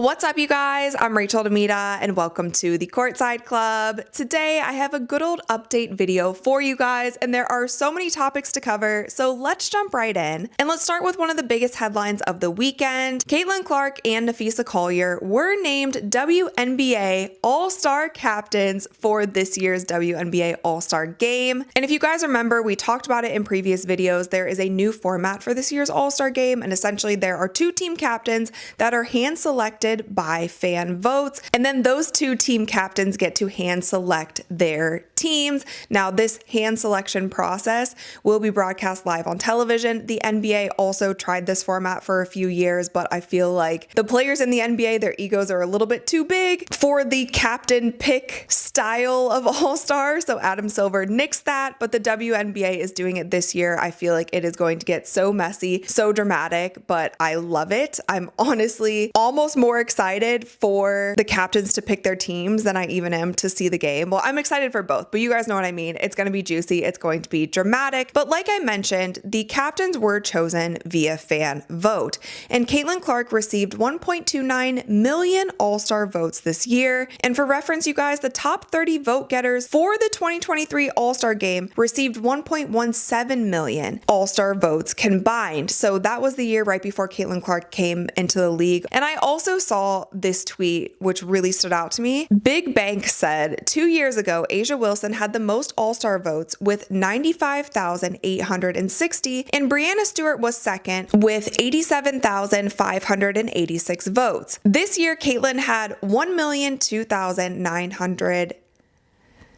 What's up, you guys? I'm Rachel DeMita, and welcome to the Courtside Club. Today, I have a good old update video for you guys, and there are so many topics to cover, so let's jump right in. And let's start with one of the biggest headlines of the weekend. Caitlyn, Clark and Napheesa Collier were named WNBA All Star captains for this year's WNBA All Star game. And if you guys remember, we talked about it in previous videos. There is a new format for this year's All Star game, and essentially there are two team captains that are hand selected by fan votes, and then those two team captains get to hand select their teams. Now, this hand selection process will be broadcast live on television. The NBA also tried this format for a few years, but I feel like the players in the NBA, their egos are a little bit too big for the captain pick style of All-Star, so Adam Silver nixed that, but the WNBA is doing it this year. I feel like it is going to get so messy, so dramatic, but I love it. I'm honestly almost more excited for the captains to pick their teams than I even am to see the game. Well, I'm excited for both, but you guys know what I mean. It's going to be juicy. It's going to be dramatic. But like I mentioned, the captains were chosen via fan vote. And Caitlyn Clark received 1.29 million All-Star votes this year. And for reference, you guys, the top 30 vote getters for the 2023 All-Star game received 1.17 million All-Star votes combined. So that was the year right before Caitlyn Clark came into the league. And I also saw this tweet, which really stood out to me. Big Bank said 2 years ago, A'ja Wilson had the most All-Star votes with 95,860, and Breanna Stewart was second with 87,586 votes. This year, Caitlyn had 1,002,900.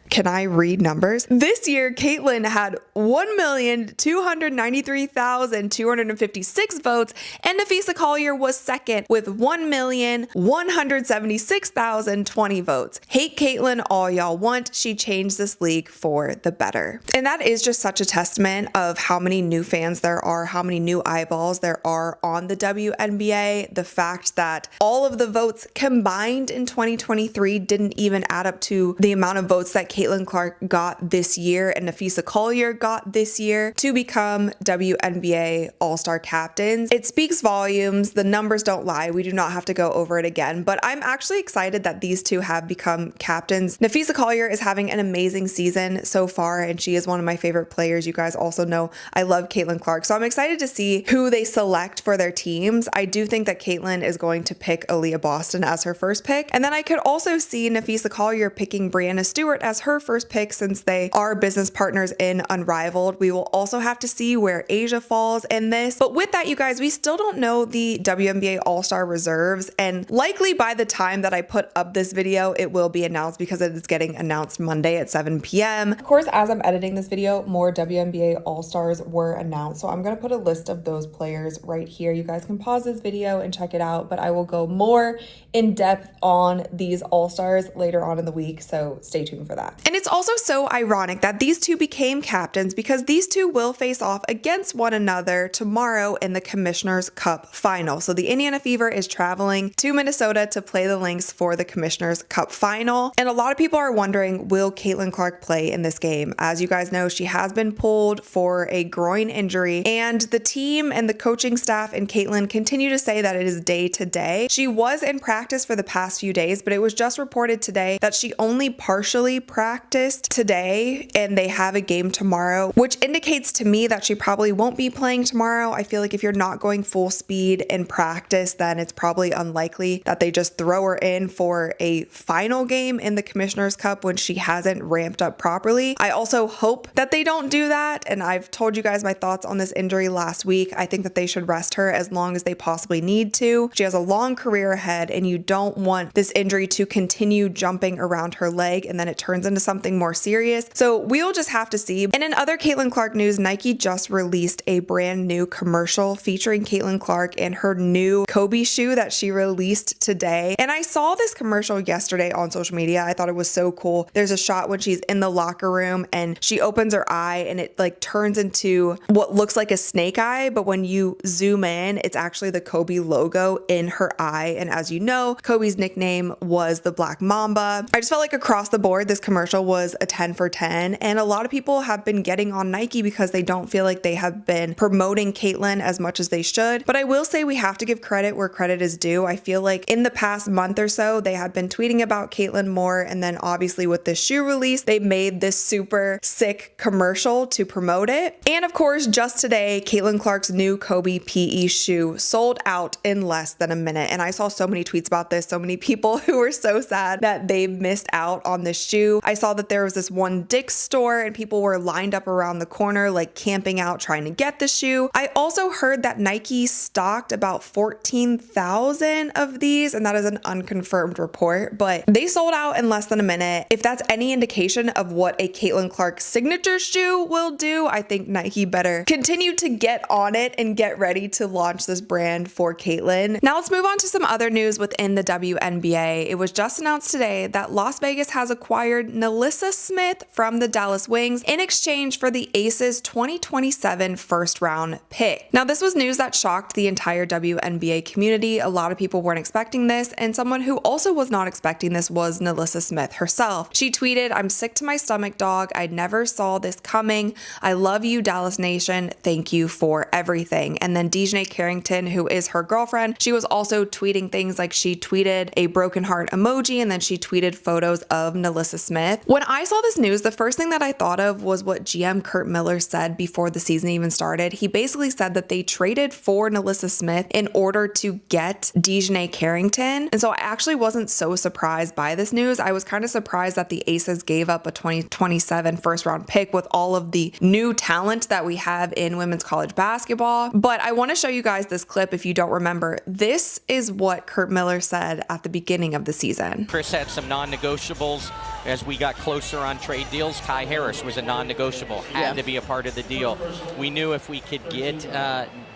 Can I read numbers? This year, Caitlyn had 1,293,256 votes, and Napheesa Collier was second with 1,176,020 votes. Hate Caitlyn all y'all want. She changed this league for the better. And that is just such a testament of how many new fans there are, how many new eyeballs there are on the WNBA. The fact that all of the votes combined in 2023 didn't even add up to the amount of votes that Caitlyn Clark got this year and Napheesa Collier got this year to become WNBA All-Star captains. It speaks volumes. The numbers don't lie. We do not have to go over it again, but I'm actually excited that these two have become captains. Napheesa Collier is having an amazing season so far, and she is one of my favorite players. You guys also know I love Caitlyn Clark, so I'm excited to see who they select for their teams. I do think that Caitlyn is going to pick Aaliyah Boston as her first pick, and then I could also see Napheesa Collier picking Breanna Stewart as her first pick since they are business partners in Unrivaled. We will also have to see where A'ja falls in this. But with that, you guys, we still don't know the WNBA All-Star reserves, and likely by the time that I put up this video, it will be announced because it is getting announced Monday at 7 p.m. Of course, as I'm editing this video, more WNBA All-Stars were announced, so I'm going to put a list of those players right here. You guys can pause this video and check it out, but I will go more in depth on these All-Stars later on in the week, so stay tuned for that. And it's also so ironic that these two became captains because these two will face off against one another tomorrow in the Commissioner's Cup final. So the Indiana Fever is traveling to Minnesota to play the Lynx for the Commissioner's Cup final. And a lot of people are wondering, will Caitlyn Clark play in this game? As you guys know, she has been pulled for a groin injury, and the team and the coaching staff and Caitlyn continue to say that it is day to day. She was in practice for the past few days, but it was just reported today that she only partially practiced today and they have a game tomorrow, which indicates to me that she probably won't be playing tomorrow. I feel like if you're not going full speed in practice, then it's probably unlikely that they just throw her in for a final game in the Commissioner's Cup when she hasn't ramped up properly. I also hope that they don't do that, and I've told you guys my thoughts on this injury last week. I think that they should rest her as long as they possibly need to. She has a long career ahead, and you don't want this injury to continue jumping around her leg and then it turns into something more serious. So we'll just have to see. And in other Caitlyn Clark news, Nike just released a brand new commercial featuring Caitlyn Clark and her new Kobe shoe that she released today. And I saw this commercial yesterday on social media. I thought it was so cool. There's a shot when she's in the locker room and she opens her eye and it like turns into what looks like a snake eye, but when you zoom in, it's actually the Kobe logo in her eye. And as you know, Kobe's nickname was the Black Mamba. I just felt like across the board, this commercial commercial was a 10 for 10, and a lot of people have been getting on Nike because they don't feel like they have been promoting Caitlyn as much as they should. But I will say we have to give credit where credit is due. I feel like in the past month or so, they have been tweeting about Caitlyn more, and then obviously with this shoe release, they made this super sick commercial to promote it. And of course, just today, Caitlin Clark's new Kobe PE shoe sold out in less than a minute. And I saw so many tweets about this, so many people who were so sad that they missed out on this shoe. I saw that there was this one Dick's store and people were lined up around the corner, like camping out, trying to get the shoe. I also heard that Nike stocked about 14,000 of these, and that is an unconfirmed report, but they sold out in less than a minute. If that's any indication of what a Caitlin Clark signature shoe will do, I think Nike better continue to get on it and get ready to launch this brand for Caitlyn. Now let's move on to some other news within the WNBA. It was just announced today that Las Vegas has acquired Nelissa Smith from the Dallas Wings in exchange for the Aces 2027 first round pick. Now this was news that shocked the entire WNBA community. A lot of people weren't expecting this, and someone who also was not expecting this was Nelissa Smith herself. She tweeted, "I'm sick to my stomach, dog. I never saw this coming. I love you, Dallas Nation. Thank you for everything." And then Dejanay Carrington, who is her girlfriend, she was also tweeting things like she tweeted a broken heart emoji, and then she tweeted photos of Nelissa Smith. When I saw this news, the first thing that I thought of was what GM Kurt Miller said before the season even started. He basically said that they traded for Nelissa Smith in order to get Dejanay Carrington. And so I actually wasn't so surprised by this news. I was kind of surprised that the Aces gave up a 2027 first round pick with all of the new talent that we have in women's college basketball. But I want to show you guys this clip if you don't remember. This is what Kurt Miller said at the beginning of the season. Chris had some non-negotiables as we got closer on trade deals. Kai Harris was a non-negotiable, had to be a part of the deal. We knew if we could get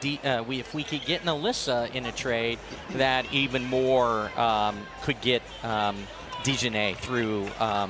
if we could get Nelissa in a trade, that even more could get Dejanay through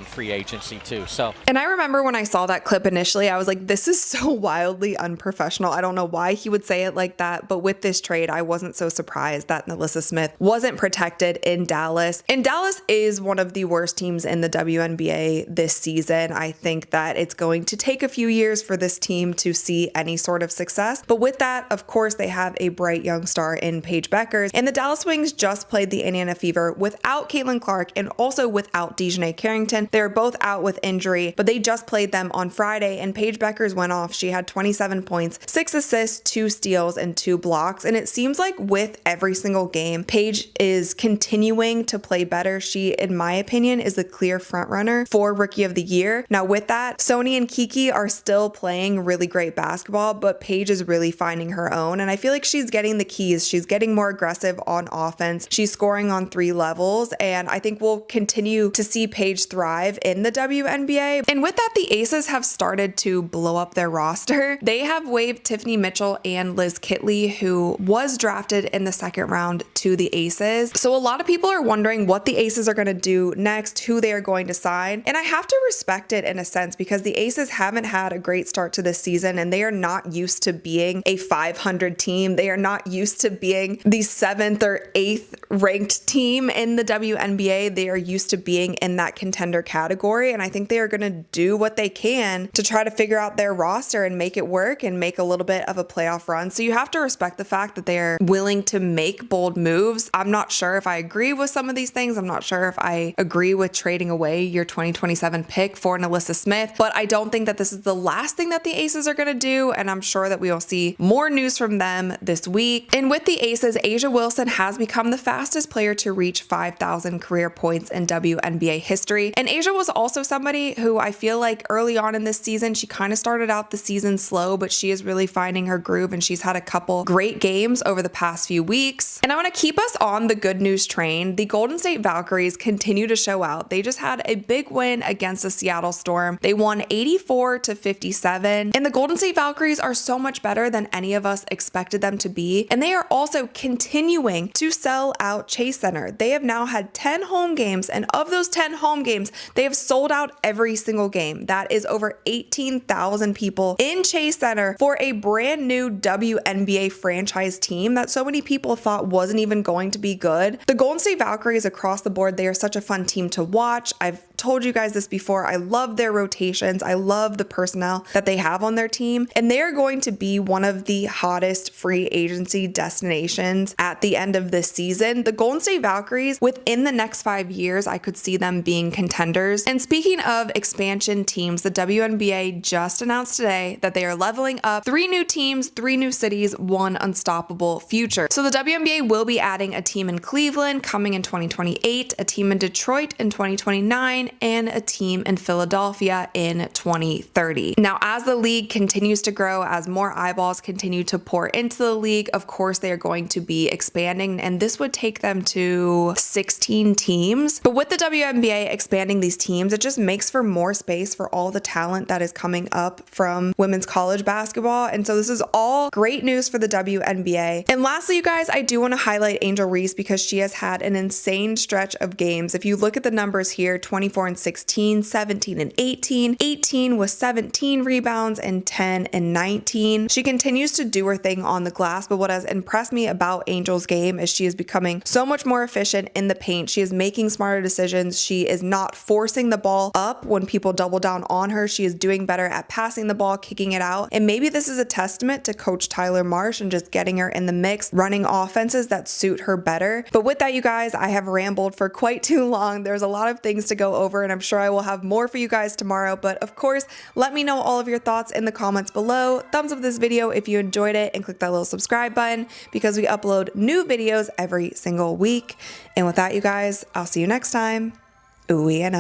free agency too. And I remember when I saw that clip initially, I was like, this is so wildly unprofessional. I don't know why he would say it like that, but with this trade, I wasn't so surprised that Nelissa Smith wasn't protected in Dallas. And Dallas is one of the worst teams in the WNBA this season. I think that it's going to take a few years for this team to see any sort of success. But with that, of course, they have a bright young star in Paige Beckers. And the Dallas Wings just played the Indiana Fever without Caitlin Clark and also without Dejanay Carrington. They were both out with injury, but they just played them on Friday, and Paige Beckers went off. She had 27 points, 6 assists, 2 steals, and 2 blocks. And it seems like with every single game, Paige is continuing to play better. She, in my opinion, is the clear front runner for Rookie of the Year. Now with that, Sony and Kiki are still playing really great basketball, but Paige is really finding her own. And I feel like she's getting the keys. She's getting more aggressive on offense. She's scoring on 3 levels. And I think we'll continue to see Paige thrive in the WNBA. And with that, the Aces have started to blow up their roster. They have waived Tiffany Mitchell and Liz Kitley, who was drafted in the second round to the Aces. So a lot of people are wondering what the Aces are going to do next, who they are going to sign. And I have to respect it in a sense because the Aces haven't had a great start to this season, and they are not used to being a 500 team. They are not used to being the 7th or 8th ranked team in the WNBA. They are used to being in that contender category, and I think they are going to do what they can to try to figure out their roster and make it work and make a little bit of a playoff run. So you have to respect the fact that they're willing to make bold moves. I'm not sure if I agree with some of these things. I'm not sure if I agree with trading away your 2027 pick for Nelissa Smith, but I don't think that this is the last thing that the Aces are going to do, and I'm sure that we will see more news from them this week. And with the Aces, A'ja Wilson has become the fastest player to reach 5,000 career points in WNBA history. And A'ja was also somebody who I feel like early on in this season, she kind of started out the season slow, but she is really finding her groove, and she's had a couple great games over the past few weeks. And I want to keep us on the good news train. The Golden State Valkyries continue to show out. They just had a big win against the Seattle Storm. They won 84-57, and the Golden State Valkyries are so much better than any of us expected them to be. And they are also continuing to sell out Chase Center. They have now had 10 home games, and of those 10 home games, they have sold out every single game. That is over 18,000 people in Chase Center for a brand new WNBA franchise team that so many people thought wasn't even going to be good. The Golden State Valkyries across the board, they are such a fun team to watch. I've told you guys this before. I love their rotations. I love the personnel that they have on their team. And they are going to be one of the hottest free agency destinations at the end of this season. The Golden State Valkyries, within the next 5 years, I could see them being contenders. And speaking of expansion teams, the WNBA just announced today that they are leveling up 3 new teams, 3 new cities, 1 unstoppable future. So the WNBA will be adding a team in Cleveland coming in 2028, a team in Detroit in 2029, and a team in Philadelphia in 2030. Now, as the league continues to grow, as more eyeballs continue to pour into the league, of course, they are going to be expanding, and this would take them to 16 teams. But with the WNBA expanding these teams, it just makes for more space for all the talent that is coming up from women's college basketball. And so this is all great news for the WNBA. And lastly, you guys, I do want to highlight Angel Reese because she has had an insane stretch of games. If you look at the numbers here, 24 and 16, 17 and 18, 18 with 17 rebounds, and 10 and 19. She continues to do her thing on the glass, but what has impressed me about Angel's game is she is becoming so much more efficient in the paint. She is making smarter decisions. She is not forcing the ball up when people double down on her. She is doing better at passing the ball, kicking it out. And maybe this is a testament to Coach Tyler Marsh and just getting her in the mix, running offenses that suit her better. But with that, you guys, I have rambled for quite too long. There's a lot of things to go over, and I'm sure I will have more for you guys tomorrow. But of course, let me know all of your thoughts in the comments below. Thumbs up this video if you enjoyed it, and click that little subscribe button because we upload new videos every single week. And with that, you guys, I'll see you next time. Ooh, and